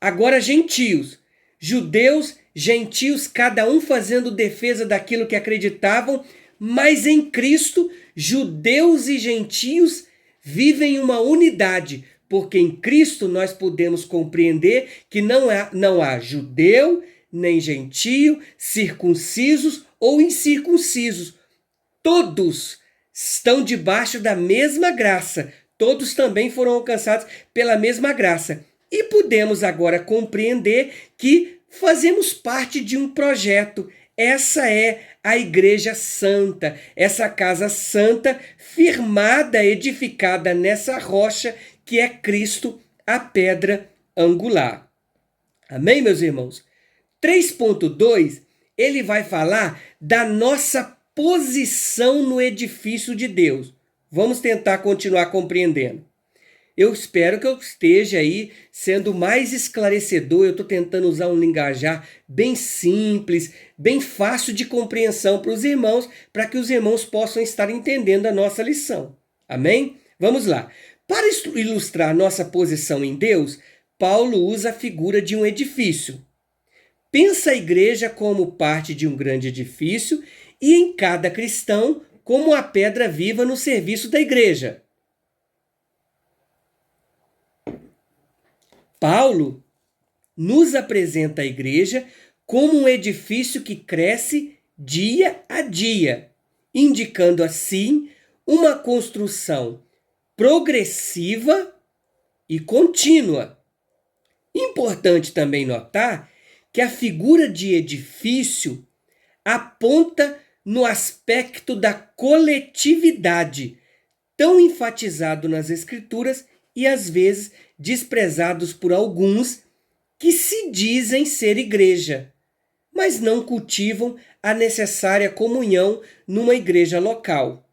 Agora, gentios. Judeus, gentios, cada um fazendo defesa daquilo que acreditavam, mas em Cristo, judeus e gentios vivem uma unidade, porque em Cristo nós podemos compreender que não há judeu, nem gentio, circuncisos ou incircuncisos. Todos estão debaixo da mesma graça. Todos também foram alcançados pela mesma graça. E podemos agora compreender que fazemos parte de um projeto. Essa é a Igreja Santa, essa casa santa, firmada, edificada nessa rocha que é Cristo, a pedra angular. Amém, meus irmãos? 3.2, ele vai falar da nossa posição no edifício de Deus. Vamos tentar continuar compreendendo. Eu espero que eu esteja aí sendo mais esclarecedor. Eu estou tentando usar um linguajar bem simples, bem fácil de compreensão para os irmãos, para que os irmãos possam estar entendendo a nossa lição. Amém? Vamos lá. Para ilustrar nossa posição em Deus, Paulo usa a figura de um edifício. Pensa a igreja como parte de um grande edifício e em cada cristão como a pedra viva no serviço da igreja. Paulo nos apresenta a igreja como um edifício que cresce dia a dia, indicando assim uma construção progressiva e contínua. Importante também notar que a figura de edifício aponta no aspecto da coletividade, tão enfatizado nas Escrituras e às vezes desprezados por alguns que se dizem ser igreja, mas não cultivam a necessária comunhão numa igreja local.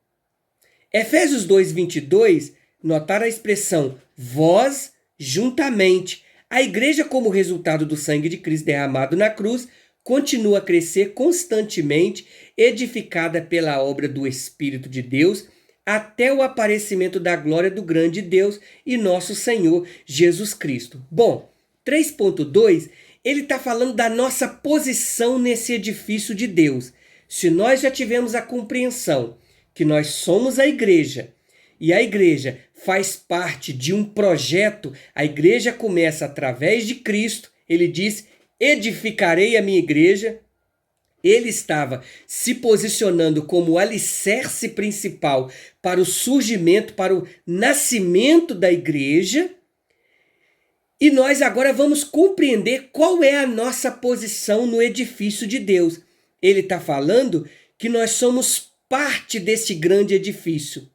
Efésios 2:22, notar a expressão vós juntamente. A igreja, como resultado do sangue de Cristo derramado na cruz, continua a crescer constantemente, edificada pela obra do Espírito de Deus, até o aparecimento da glória do grande Deus e nosso Senhor Jesus Cristo. Bom, 3.2, ele está falando da nossa posição nesse edifício de Deus. Se nós já tivemos a compreensão que nós somos a igreja, e a igreja faz parte de um projeto, a igreja começa através de Cristo, ele diz, edificarei a minha igreja. Ele estava se posicionando como o alicerce principal para o surgimento, para o nascimento da igreja. E nós agora vamos compreender qual é a nossa posição no edifício de Deus. Ele está falando que nós somos parte desse grande edifício.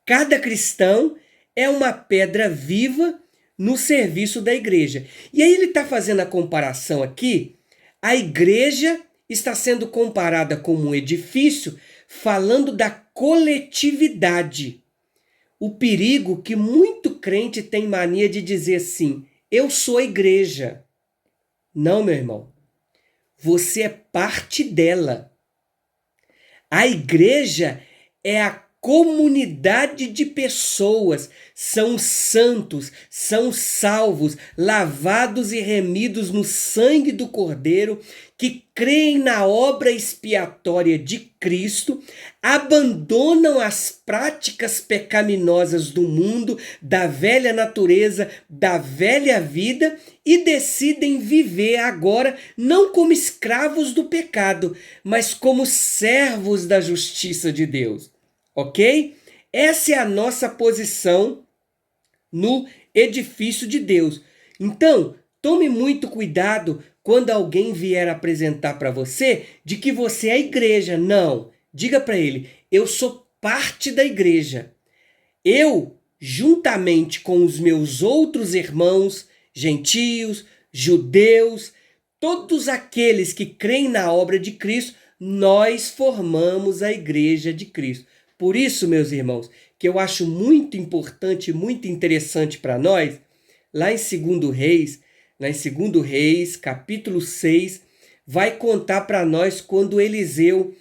Cada cristão é uma pedra viva no serviço da igreja. E aí ele está fazendo a comparação aqui, a igreja está sendo comparada como um edifício, falando da coletividade. o perigo que muito crente tem mania de dizer assim: eu sou a igreja. Não, meu irmão. Você é parte dela. A igreja é a comunidade de pessoas, são santos, são salvos, lavados e remidos no sangue do Cordeiro, que creem na obra expiatória de Cristo, abandonam as práticas pecaminosas do mundo, da velha natureza, da velha vida e decidem viver agora não como escravos do pecado, mas como servos da justiça de Deus. Ok? Essa é a nossa posição no edifício de Deus. Então, tome muito cuidado quando alguém vier apresentar para você de que você é a igreja. Não. Diga para ele: eu sou parte da igreja. Eu, juntamente com os meus outros irmãos, gentios, judeus, todos aqueles que creem na obra de Cristo, nós formamos a igreja de Cristo. Por isso, meus irmãos, que eu acho muito importante, muito interessante para nós, lá em 2 Reis, capítulo 6, vai contar para nós quando Eliseu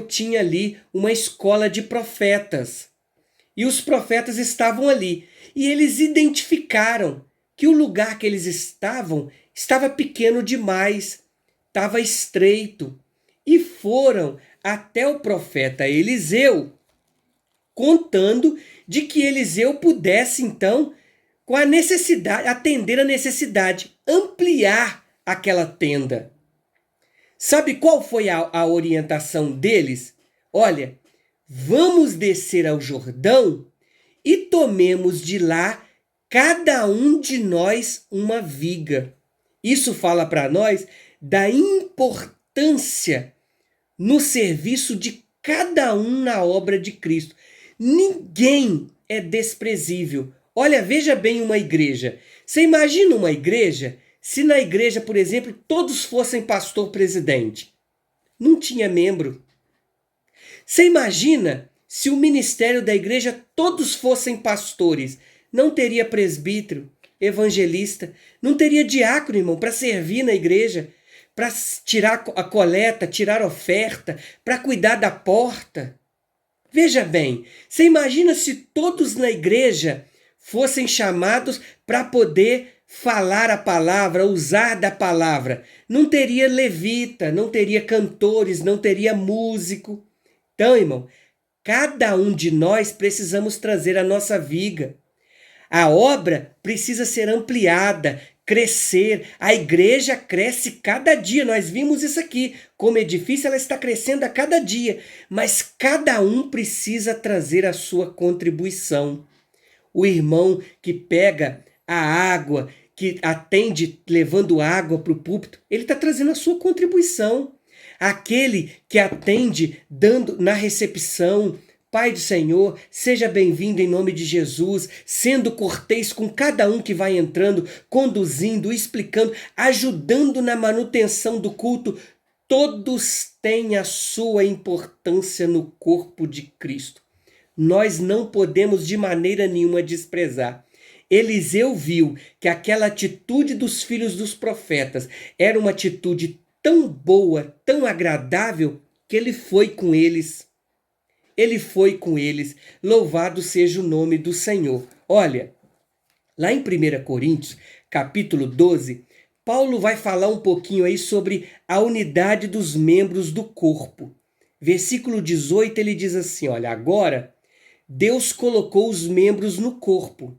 tinha ali uma escola de profetas. E os profetas estavam ali. E eles identificaram que o lugar que eles estavam estava pequeno demais, estava estreito. E foram até o profeta Eliseu, contando de que Eliseu pudesse, então, com a necessidade, atender a necessidade, ampliar aquela tenda. Sabe qual foi a orientação deles? Olha, vamos descer ao Jordão e tomemos de lá cada um de nós uma viga. Isso fala para nós da importância no serviço de cada um na obra de Cristo. Ninguém é desprezível. Olha, veja bem uma igreja. Você imagina uma igreja se na igreja, por exemplo, todos fossem pastor-presidente? Não tinha membro. Você imagina se o ministério da igreja todos fossem pastores? Não teria presbítero, evangelista, não teria diácono, irmão, para servir na igreja, para tirar a coleta, tirar a oferta, para cuidar da porta. Veja bem, você imagina se todos na igreja fossem chamados para poder falar a palavra, usar da palavra. Não teria levita, não teria cantores, não teria músico. Então, irmão, cada um de nós precisamos trazer a nossa viga. A obra precisa ser ampliada, crescer. A igreja cresce cada dia. Nós vimos isso aqui. Como edifício, ela está crescendo a cada dia. Mas cada um precisa trazer a sua contribuição. O irmão que pega a água, que atende levando água para o púlpito, ele está trazendo a sua contribuição. Aquele que atende dando na recepção: Pai do Senhor, seja bem-vindo em nome de Jesus, sendo cortês com cada um que vai entrando, conduzindo, explicando, ajudando na manutenção do culto. Todos têm a sua importância no corpo de Cristo. Nós não podemos de maneira nenhuma desprezar. Eliseu viu que aquela atitude dos filhos dos profetas era uma atitude tão boa, tão agradável, que ele foi com eles. Ele foi com eles. Louvado seja o nome do Senhor. Olha, lá em 1 Coríntios, capítulo 12, Paulo vai falar um pouquinho aí sobre a unidade dos membros do corpo. Versículo 18, ele diz assim, olha, agora Deus colocou os membros no corpo,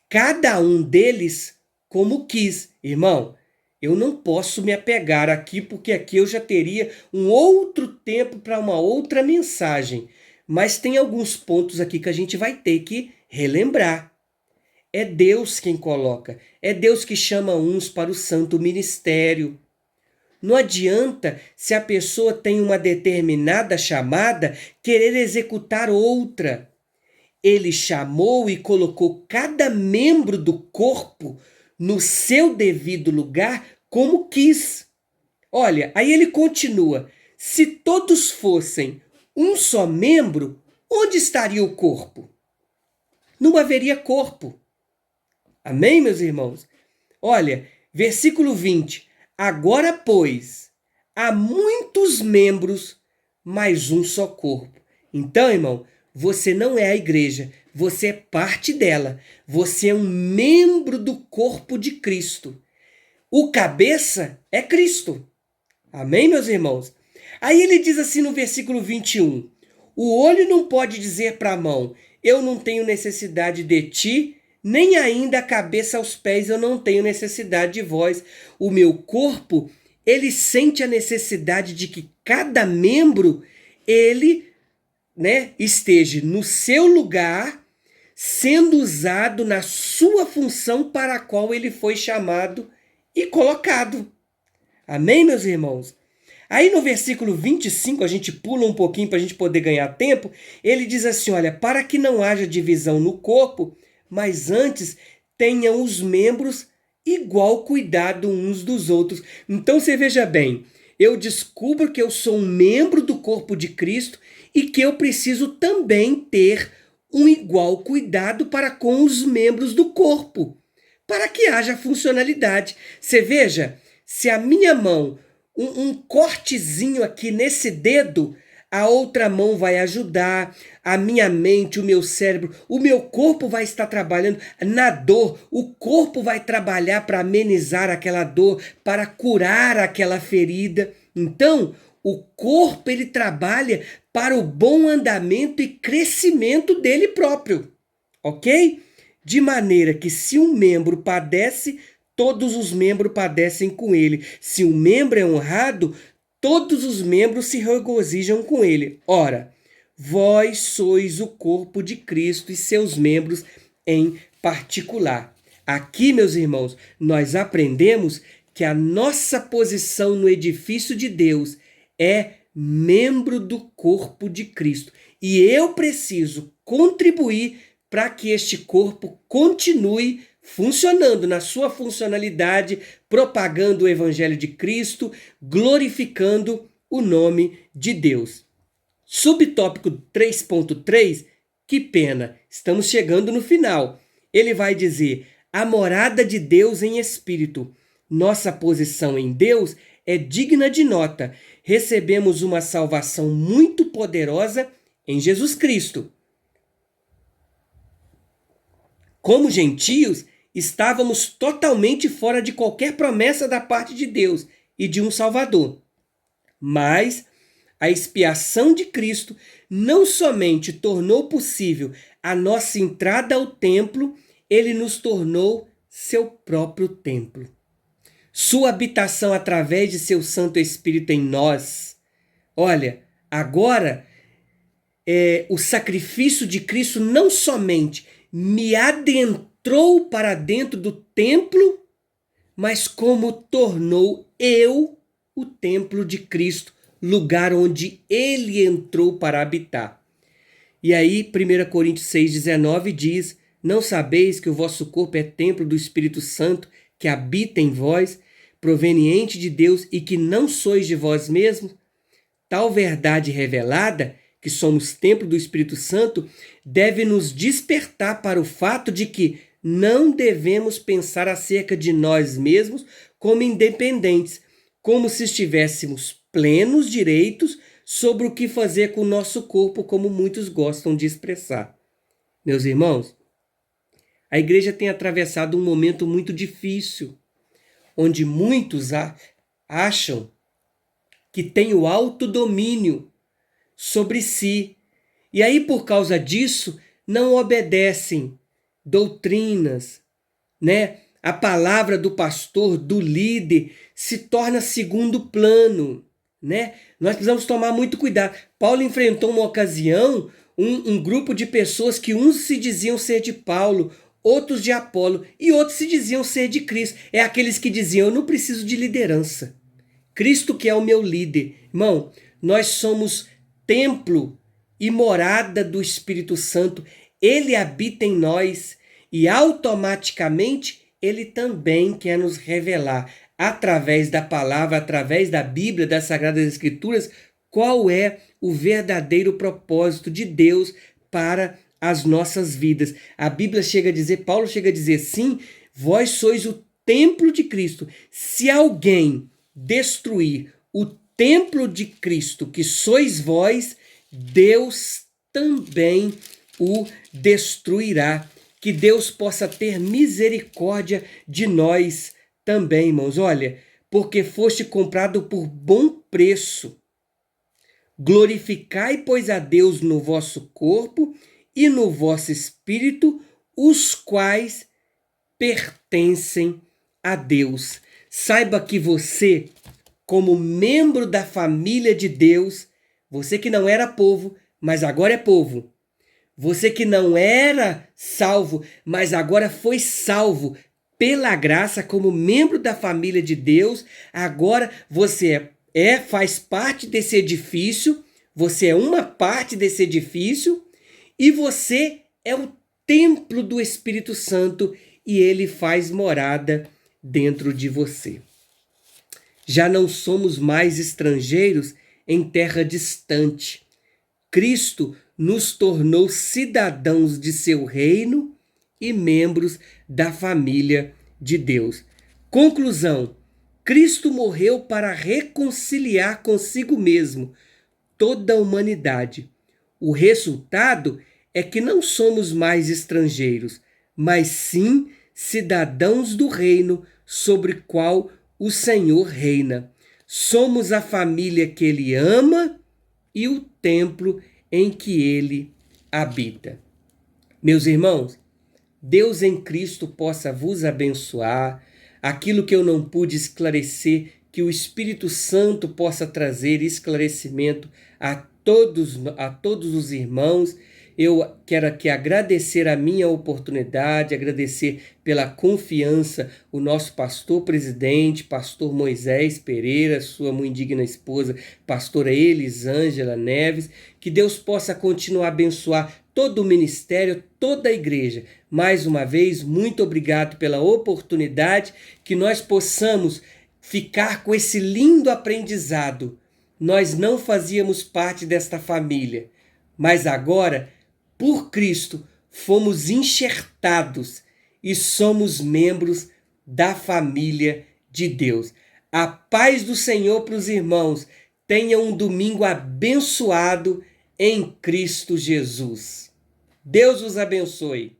cada um deles como quis. Irmão, eu não posso me apegar aqui, porque aqui eu já teria um outro tempo para uma outra mensagem. Mas tem alguns pontos aqui que a gente vai ter que relembrar. É Deus quem coloca, é Deus que chama uns para o santo ministério. Não adianta, se a pessoa tem uma determinada chamada, querer executar outra. Ele chamou e colocou cada membro do corpo no seu devido lugar como quis. Olha, aí ele continua: se todos fossem um só membro, onde estaria o corpo? não haveria corpo. Amém, meus irmãos? Olha, versículo 20. Agora, pois, há muitos membros, mas um só corpo. Então, irmão, você não é a igreja, você é parte dela. Você é um membro do corpo de Cristo. O cabeça é Cristo. Amém, meus irmãos? Aí ele diz assim no versículo 21. O olho não pode dizer para a mão, eu não tenho necessidade de ti, nem ainda a cabeça aos pés, eu não tenho necessidade de vós. O meu corpo, ele sente a necessidade de que cada membro, ele, esteja no seu lugar, sendo usado na sua função para a qual ele foi chamado e colocado. Amém, meus irmãos? Aí no versículo 25, a gente pula um pouquinho para a gente poder ganhar tempo, ele diz assim, olha, para que não haja divisão no corpo, mas antes tenham os membros igual cuidado uns dos outros. Então você veja bem, eu descubro que eu sou um membro do corpo de Cristo e que eu preciso também ter um igual cuidado para com os membros do corpo, para que haja funcionalidade. Você veja, se a minha mão, um cortezinho aqui nesse dedo, a outra mão vai ajudar, a minha mente, o meu cérebro, o meu corpo vai estar trabalhando na dor, o corpo vai trabalhar para amenizar aquela dor, para curar aquela ferida. Então, o corpo ele trabalha para o bom andamento e crescimento dele próprio, ok? De maneira que se um membro padece, todos os membros padecem com ele. Se um membro é honrado, todos os membros se regozijam com ele. Ora, vós sois o corpo de Cristo e seus membros em particular. Aqui, meus irmãos, nós aprendemos que a nossa posição no edifício de Deus é membro do corpo de Cristo. E eu preciso contribuir para que este corpo continue funcionando na sua funcionalidade, propagando o Evangelho de Cristo, glorificando o nome de Deus. Subtópico 3.3, que pena, estamos chegando no final. Ele vai dizer, a morada de Deus em espírito. Nossa posição em Deus é digna de nota. Recebemos uma salvação muito poderosa em Jesus Cristo. Como gentios, estávamos totalmente fora de qualquer promessa da parte de Deus e de um Salvador. Mas a expiação de Cristo não somente tornou possível a nossa entrada ao templo, ele nos tornou seu próprio templo. Sua habitação através de seu Santo Espírito em nós. Olha, agora o sacrifício de Cristo não somente me adentrou para dentro do templo, mas como tornou eu o templo de Cristo, lugar onde ele entrou para habitar. E aí, 1 Coríntios 6,19 diz, não sabeis que o vosso corpo é templo do Espírito Santo, que habita em vós, proveniente de Deus, e que não sois de vós mesmos? Tal verdade revelada, que somos templo do Espírito Santo, deve nos despertar para o fato de que não devemos pensar acerca de nós mesmos como independentes, como se estivéssemos plenos direitos sobre o que fazer com o nosso corpo, como muitos gostam de expressar. Meus irmãos, a igreja tem atravessado um momento muito difícil, onde muitos acham que tem o autodomínio sobre si. E aí, por causa disso, não obedecem doutrinas, A palavra do pastor, do líder, se torna segundo plano, Nós precisamos tomar muito cuidado. Paulo enfrentou uma ocasião, um grupo de pessoas que uns se diziam ser de Paulo, outros de Apolo e outros se diziam ser de Cristo. É aqueles que diziam, eu não preciso de liderança. Cristo que é o meu líder. Irmão, nós somos templo e morada do Espírito Santo. Ele habita em nós e automaticamente ele também quer nos revelar através da palavra, através da Bíblia, das Sagradas Escrituras, qual é o verdadeiro propósito de Deus para as nossas vidas. A Bíblia chega a dizer, Paulo chega a dizer, sim, vós sois o templo de Cristo. Se alguém destruir o templo de Cristo, que sois vós, Deus também o destruirá. Que Deus possa ter misericórdia de nós também, irmãos. Olha, porque foste comprado por bom preço. Glorificai, pois, a Deus no vosso corpo e no vosso espírito, os quais pertencem a Deus. Saiba que você, como membro da família de Deus, você que não era povo, mas agora é povo. Você que não era salvo, mas agora foi salvo pela graça como membro da família de Deus, agora você faz parte desse edifício, você é uma parte desse edifício e você é o templo do Espírito Santo e ele faz morada dentro de você. Já não somos mais estrangeiros em terra distante. Cristo nos tornou cidadãos de seu reino e membros da família de Deus. Conclusão: Cristo morreu para reconciliar consigo mesmo toda a humanidade. O resultado é que não somos mais estrangeiros, mas sim cidadãos do reino sobre o qual o Senhor reina. Somos a família que Ele ama e o templo em que Ele habita. Meus irmãos, Deus em Cristo possa vos abençoar. Aquilo que eu não pude esclarecer, que o Espírito Santo possa trazer esclarecimento a todos os irmãos. Eu quero aqui agradecer a minha oportunidade, agradecer pela confiança o nosso pastor presidente, pastor Moisés Pereira, sua muito digna esposa, pastora Elisângela Neves. Que Deus possa continuar a abençoar todo o ministério, toda a igreja. Mais uma vez, muito obrigado pela oportunidade, que nós possamos ficar com esse lindo aprendizado. Nós não fazíamos parte desta família, mas agora, por Cristo, fomos enxertados e somos membros da família de Deus. A paz do Senhor para os irmãos. Tenham um domingo abençoado em Cristo Jesus. Deus os abençoe.